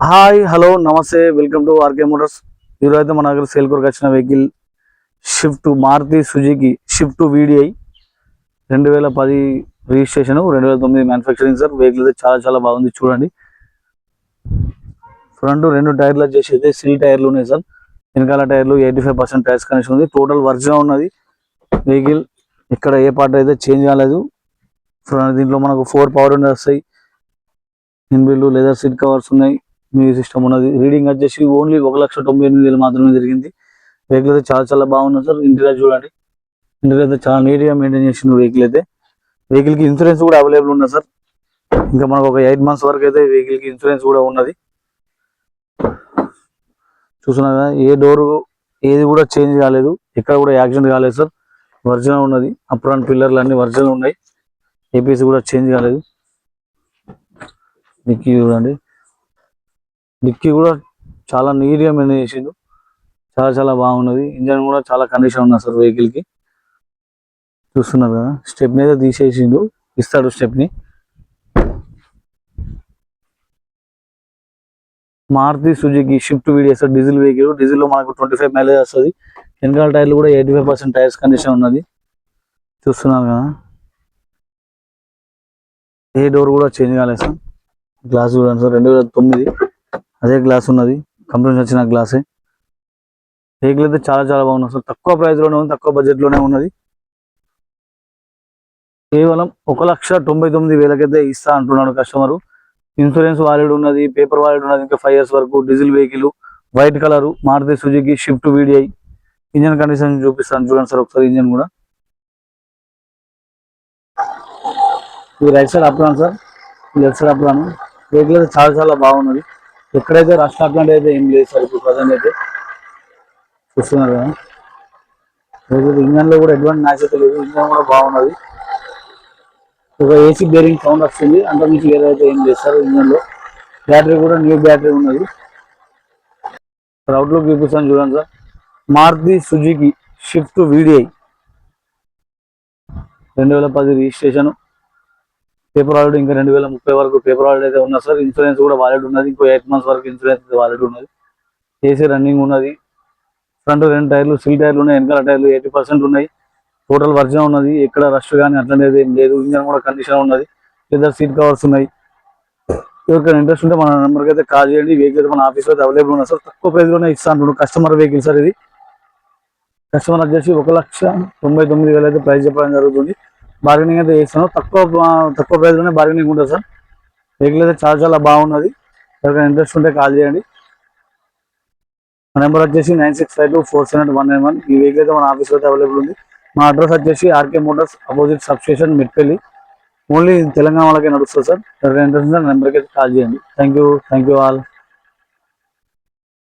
Hi hello నమస్తే welcome to RK Motors. ఈరోజు అయితే మన దగ్గర సేల్ కొరకు వచ్చిన vehicle Swift Maruti Suzuki Swift VDI 2010 registration 2009 manufacturing sir. Vehicle అయితే చాలా బాగుంది. చూడండి, ఫ్రంట్ 2 టైర్లు వచ్చేసి అయితే సిల్ టైర్లు ఉన్నాయి సార్. వెనకాల టైర్లు 85% టైర్స్ కనెక్షన్ ఉంది. టోటల్ వర్జిన్ ఉన్నది వెహికల్. ఇక్కడ ఏ పార్ట్ అయితే చేంజ్ కాలేదు. దీంట్లో మనకు 4 పవర్ విండోస్ వస్తాయి. ఇన్బిల్డ్ లెదర్ సీట్ కవర్స్ ఉన్నాయి. మ్యూజిక్ సిస్టమ్ ఉన్నది. రీడింగ్ వచ్చేసి ఓన్లీ 1,98,000 మాత్రమే జరిగింది. వెహికల్ అయితే చాలా బాగున్నది సార్. ఇంటీరియర్ చూడండి, ఇంటీరియర్ అయితే చాలా నీట్గా మెయింటైన్ చేసిన వెహికల్ అయితే. వెహికల్ కి ఇన్సూరెన్స్ కూడా అవైలబుల్ ఉన్నది సార్. ఇంకా మనకు ఒక 8 months వరకు అయితే వెహికల్ కి ఇన్సూరెన్స్ కూడా ఉన్నది. చూస్తున్నా ఏ డోర్ ఏది కూడా చేంజ్ కాలేదు, ఎక్కడ కూడా యాక్సిడెంట్ కాలేదు సార్. ఒరిజినల్ ఉన్నది. అప్ ఫ్రంట్ పిల్లర్లు అన్ని ఒరిజినల్ ఉన్నాయి. ఏపీసీ కూడా చేంజ్ కాలేదు. డిక్కీ చూడండి, డిక్కీ కూడా చాలా నీట్గా మెయింటైన్ చేసిండు. చాలా బాగున్నది. ఇంజన్ కూడా చాలా కండిషన్ ఉన్నది సార్ వెహికల్ కి. చూస్తున్నారు కదా, స్టెప్ని అయితే తీసేసిండు, ఇస్తాడు stepney. Maruti Suzuki Swift video sir. Diesel vehicle. Diesel లో మనకు 25 మైలేజ్ వస్తుంది. వెనకాల టైర్లు కూడా 85% టైర్స్ కండిషన్ ఉన్నది. చూస్తున్నారు కదా, ఏ డోర్ కూడా చేంజ్ కాలేదు సార్. గ్లాస్ చూడండి సార్, 2009 అదే గ్లాస్ ఉన్నది. కంపెనీ వచ్చిన గ్లాసే. వెహికల్ అయితే చాలా బాగున్నది సార్. తక్కువ ప్రైస్ లోనే ఉంది, తక్కువ బడ్జెట్ లోనే ఉన్నది. కేవలం 1,99,000 ఇస్తా అంటున్నాడు కస్టమర్. ఇన్సూరెన్స్ వాలిడ్ ఉన్నది, పేపర్ వాలిడ్ ఉన్నది ఇంకా 5 years వరకు. Diesel vehicle, white colour, Maruti Suzuki Swift VDI. Engine condition చూపిస్తాను చూడండి సార్ ఒకసారి. ఇంజన్ కూడా ఇది right side apron sir, left side apron. Vehicle అయితే చాలా బాగున్నది. ఎక్కడైతే రష్ అట్లాంటి అయితే ఏం లేదు సార్ ఇప్పుడు ప్రజెంట్ అయితే. చూస్తున్నారు కదా, ఇంజన్ లో కూడా ఎటువంటి నాయిస్ అయితే లేదు. ఇంజన్ కూడా బాగున్నది. ఒక ఏసీ బేరింగ్ సౌండ్ వస్తుంది, అంత నుంచి ఏదైతే ఏం లేదు సార్. ఇంజన్ లో బ్యాటరీ కూడా న్యూ బ్యాటరీ ఉన్నది. అవుట్లుక్ చూపిస్తాను చూడండి sir. Maruti Suzuki Swift VDI 2010 registration. Paper valid ఇంకా 2030 వరకు పేపర్ వాలిడ్ అయితే ఉన్నది సార్. ఇన్సూరెన్స్ కూడా వాలిడ్ ఉన్నది. ఇంకో 8 months వరకు ఇన్సూరెన్స్ వాలిడ్ ఉన్నది. ఏసీ రన్నింగ్ ఉన్నది. ఫ్రంట్ 2 టైర్లు సిల్ టైర్లు ఉన్నాయి. వెనకాల టైర్లు 80% ఉన్నాయి. టోటల్ వర్జిన్ ఉన్నది. ఎక్కడ రష్ కానీ అట్లనేది ఏం లేదు. ఇంజన్ కూడా కండిషన్ ఉన్నది. లెదర్ సీట్ కవర్స్ ఉన్నాయి. ఎవరికైనా ఇంట్రెస్ట్ ఉంటే మన నెంబర్కి అయితే కాల్ చేయండి. వెహికల్ మన ఆఫీస్లో అయితే అవైలబుల్ ఉన్నాయి సార్. తక్కువ ప్రైస్లోనే ఇస్తాను. కస్టమర్ వెహికల్ సార్ ఇది. కస్టమర్ వచ్చేసి 1,99,000 అయితే ప్రైస్ చెప్పడం జరుగుతుంది. బార్గెనింగ్ అయితే చేస్తాను. తక్కువ ప్రైస్లోనే బార్గెనింగ్ ఉంటుంది సార్. వెహికల్ అయితే చాలా బాగున్నది. ఎవరికైనా ఇంట్రెస్ట్ ఉంటే కాల్ చేయండి. మా నెంబర్ వచ్చేసి 9652478191. ఈ వెహికల్ అయితే మన ఆఫీస్లో అయితే అవైలబుల్ ఉంది. మా అడ్రస్ వచ్చేసి RK Motors opposite substation Metpalli. Only Telangana వాళ్ళకే నడుస్తుంది సార్. ఎవరికైనా ఇంట్రెస్ట్ ఉంటే నెంబర్కి అయితే కాల్ చేయండి. Thank you all.